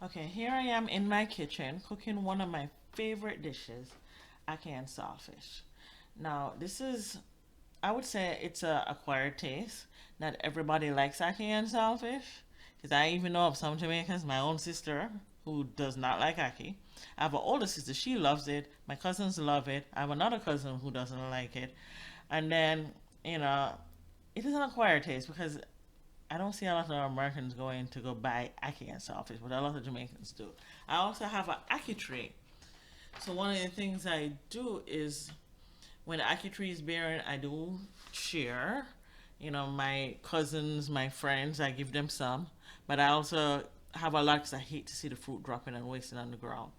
Okay, here I am in my kitchen cooking one of my favorite dishes, ackee and saltfish. Now, this is, I would say it's a acquired taste. Not everybody likes ackee and saltfish, because I even know of some Jamaicans, my own sister, who does not like ackee. I have an older sister, she loves it. My cousins love it. I have another cousin who doesn't like it. And then, you know, it is an acquired taste because I don't see a lot of Americans going to go buy ackee and saltfish, but a lot of Jamaicans do. I also have an ackee tree. So one of the things I do is when the ackee tree is bearing, I do share. You know, my cousins, my friends, I give them some. But I also have a lot because I hate to see the fruit dropping and wasting on the ground.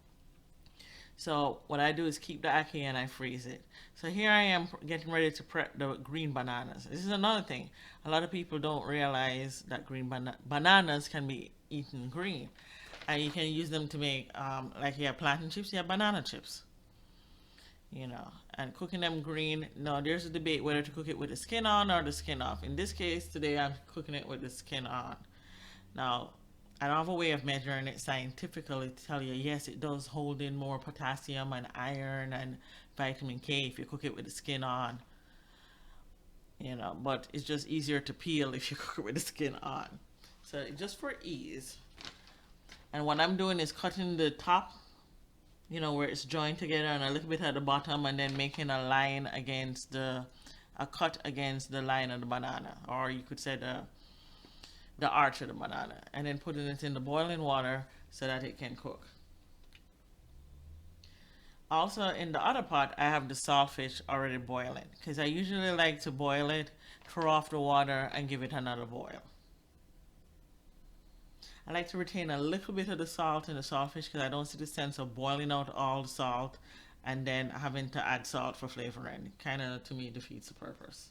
So what I do is keep the ackee and I freeze it. So here I am getting ready to prep the green bananas. This is another thing. A lot of people don't realize that bananas can be eaten green. And you can use them to make, like you have plantain chips, you have banana chips. You know, and cooking them green. No, there's a debate whether to cook it with the skin on or the skin off. In this case, today I'm cooking it with the skin on. Now, I don't have a way of measuring it scientifically to tell you, yes, it does hold in more potassium and iron and vitamin K if you cook it with the skin on. You know, but it's just easier to peel if you cook it with the skin on. So just for ease. And what I'm doing is cutting the top, you know, where it's joined together and a little bit at the bottom and then making a line against a cut against the line of the banana. Or you could say the arch of the banana, and then putting it in the boiling water so that it can cook. Also, in the other pot, I have the saltfish already boiling because I usually like to boil it, throw off the water, and give it another boil. I like to retain a little bit of the salt in the saltfish because I don't see the sense of boiling out all the salt and then having to add salt for flavoring. Kind of, to me, defeats the purpose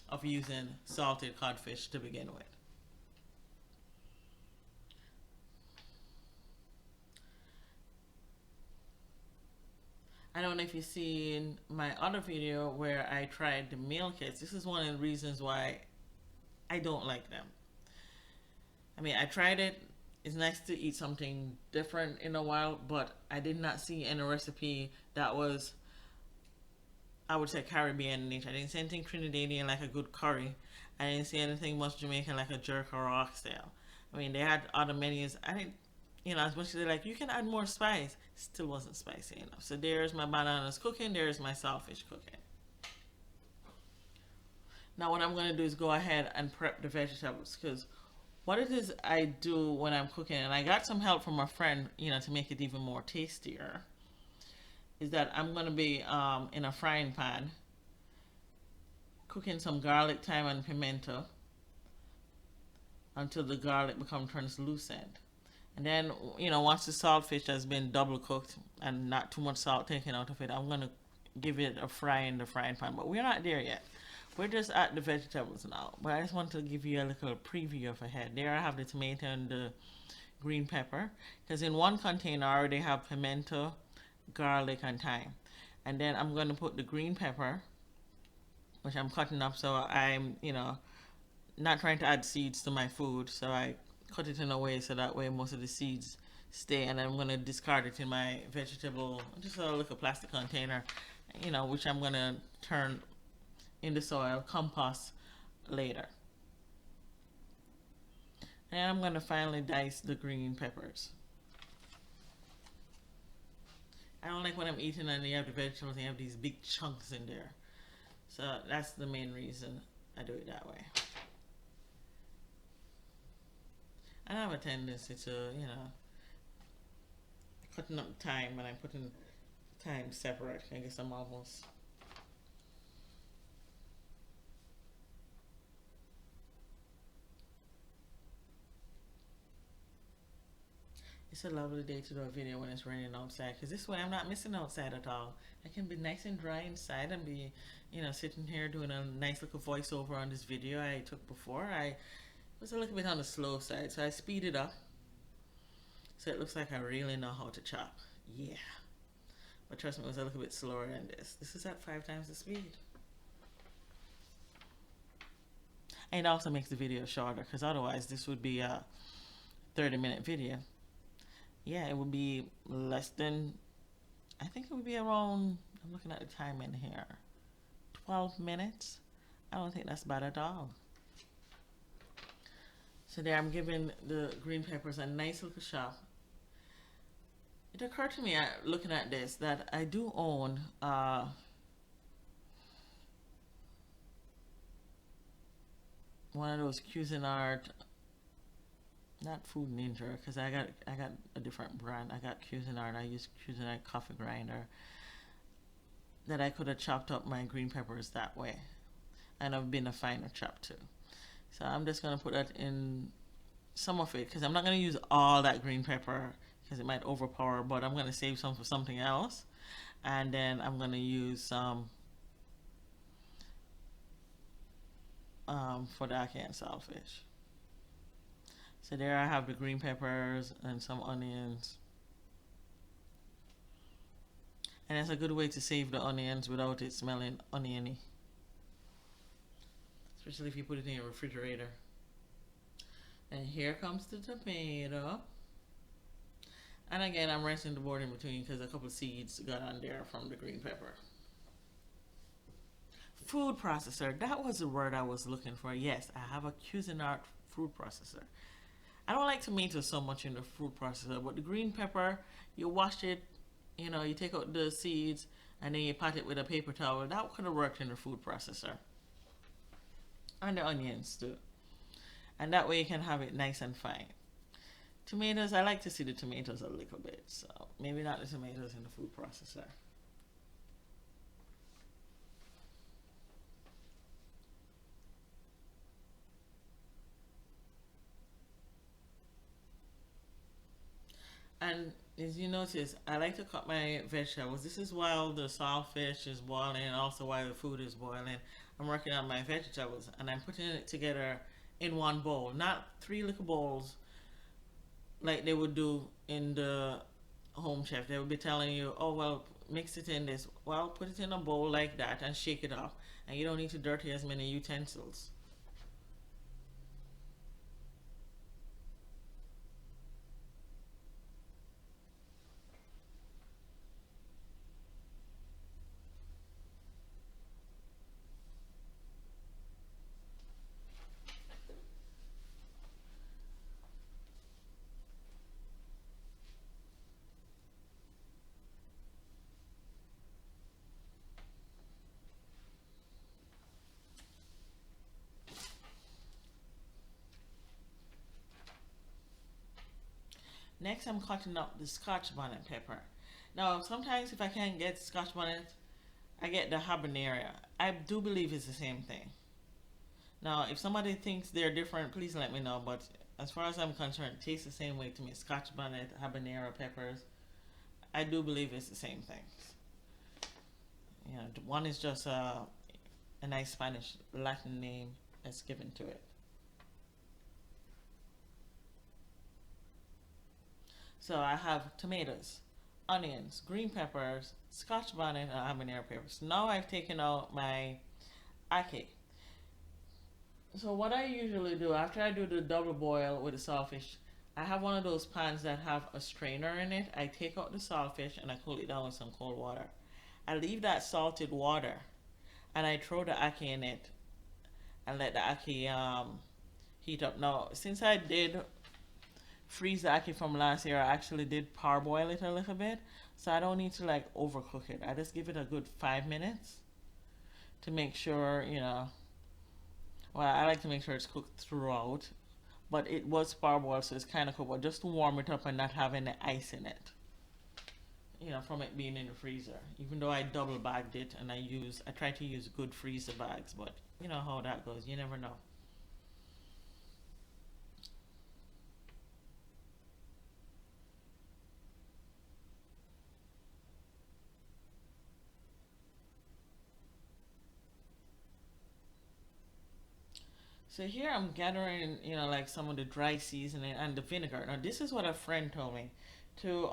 of using salted codfish to begin with. I don't know if you've seen my other video where I tried the meal kits. This is one of the reasons why I don't like them. I mean, I tried it. It's nice to eat something different in a while, but I did not see any recipe that was, I would say, Caribbean in nature. I didn't see anything Trinidadian like a good curry. I didn't see anything much Jamaican like a jerk or oxtail. I mean, they had other menus. I didn't, you know, as much as they're like, you can add more spice, still wasn't spicy enough. So there's my bananas cooking, there's my saltfish cooking. Now what I'm going to do is go ahead and prep the vegetables because what it is I do when I'm cooking, and I got some help from a friend, you know, to make it even more tastier, is that I'm going to be in a frying pan cooking some garlic, thyme, and pimento until the garlic becomes translucent. And then, you know, once the saltfish has been double cooked and not too much salt taken out of it, I'm going to give it a fry in the frying pan. But we're not there yet. We're just at the vegetables now. But I just want to give you a little preview of ahead. There I have the tomato and the green pepper. Because in one container I already have pimento, garlic, and thyme. And then I'm going to put the green pepper, which I'm cutting up so I'm, you know, not trying to add seeds to my food. So I cut it in a way so that way most of the seeds stay, and I'm gonna discard it in my vegetable, just a little plastic container, you know, which I'm gonna turn in the soil, compost later. And I'm gonna finally dice the green peppers. I don't like when I'm eating and you have the vegetables and you have these big chunks in there. So that's the main reason I do it that way. I have a tendency to, you know, cutting up thyme and I'm putting thyme separate. I guess I'm almost. It's a lovely day to do a video when it's raining outside because this way I'm not missing outside at all. I can be nice and dry inside and be, you know, sitting here doing a nice little voiceover on this video I took before. I was a little bit on the slow side, so I speeded up so it looks like I really know how to chop. Yeah. But trust me, it was a little bit slower than this. This is at 5 times the speed. And it also makes the video shorter because otherwise this would be a 30-minute video. Yeah, it would be less than, I think it would be around, I'm looking at the time in here, 12 minutes. I don't think that's bad at all. So there, I'm giving the green peppers a nice little chop. It occurred to me, looking at this, that I do own one of those Cuisinart, not Food Ninja, because I got a different brand. I got Cuisinart. I use Cuisinart coffee grinder. That I could have chopped up my green peppers that way, and I've been a finer chop too. So I'm just gonna put that in some of it because I'm not gonna use all that green pepper because it might overpower. But I'm gonna save some for something else, and then I'm gonna use some for the Ackee and Saltfish. So there I have the green peppers and some onions. And it's a good way to save the onions without it smelling oniony. Especially if you put it in your refrigerator. And here comes the tomato. And again, I'm rinsing the board in between because a couple of seeds got on there from the green pepper. Food processor. That was the word I was looking for. Yes, I have a Cuisinart food processor. I don't like tomatoes so much in the food processor, but the green pepper, you wash it, you take out the seeds, and then you pat it with a paper towel. That could have worked in the food processor. And the onions too. And that way you can have it nice and fine. Tomatoes, I like to see the tomatoes a little bit, so maybe not the tomatoes in the food processor. And as you notice, I like to cut my vegetables. This is while the saltfish is boiling and also while the food is boiling. I'm working on my vegetables and I'm putting it together in one bowl, not three little bowls like they would do in the home chef. They would be telling you, oh, well, mix it in this. Well, put it in a bowl like that and shake it off. And you don't need to dirty as many utensils. Next, I'm cutting up the scotch bonnet pepper. Now, sometimes if I can't get scotch bonnet, I get the habanero. I do believe it's the same thing. Now, if somebody thinks they're different, please let me know. But as far as I'm concerned, it tastes the same way to me. Scotch bonnet, habanero peppers. I do believe it's the same thing. One is just a nice Spanish Latin name that's given to it. So I have tomatoes, onions, green peppers, scotch bonnet, and habanero peppers. Now I've taken out my Ackee. So what I usually do after I do the double boil with the saltfish, I have one of those pans that have a strainer in it. I take out the saltfish and I cool it down with some cold water. I leave that salted water and I throw the Ackee in it and let the Ackee heat up. Now, since I did freeze the Ackee from last year, I actually did parboil it a little bit, so I don't need to like overcook it. I just give it a good 5 minutes to make sure, well, I like to make sure it's cooked throughout, but it was parboiled, so it's kind of cooked, but just to warm it up and not have any ice in it. From it being in the freezer. Even though I double bagged it and I try to use good freezer bags, but you know how that goes. You never know. So here I'm gathering, like some of the dry seasoning and the vinegar. Now this is what a friend told me to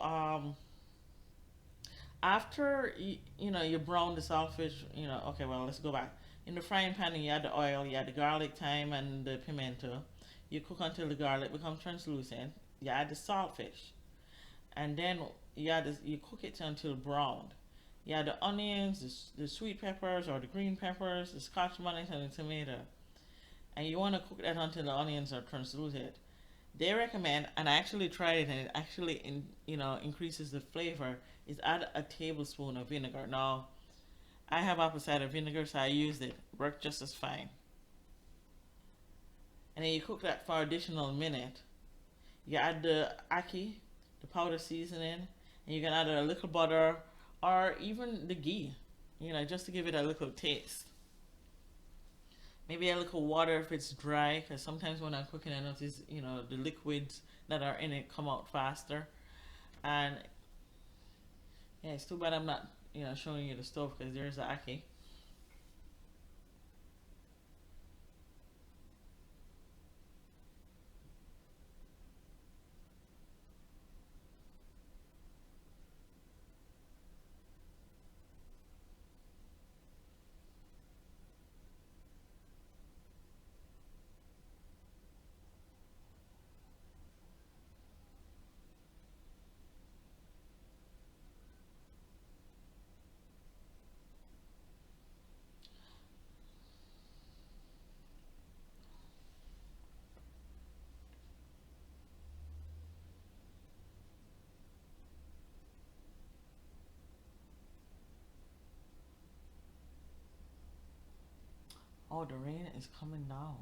after you brown the saltfish. Okay, well, let's go back. In the frying pan, you add the oil, you add the garlic, thyme, and the pimento. You cook until the garlic becomes translucent. You add the saltfish. and then you cook it until browned. You add the onions, the sweet peppers or the green peppers, the scotch bonnet, and the tomato, and you want to cook that until the onions are translucent. They recommend, and I actually tried it, and it actually increases the flavor. Is add a tablespoon of vinegar. Now I have apple cider vinegar, so I used it. Worked just as fine. And then you cook that for additional minute. You add the ackee, the powder seasoning, and you can add a little butter or even the ghee, just to give it a little taste. Maybe a little water if it's dry, because sometimes when I'm cooking, I notice, the liquids that are in it come out faster. And yeah, it's too bad I'm not, showing you the stove because there's the ackee. Oh, the rain is coming down.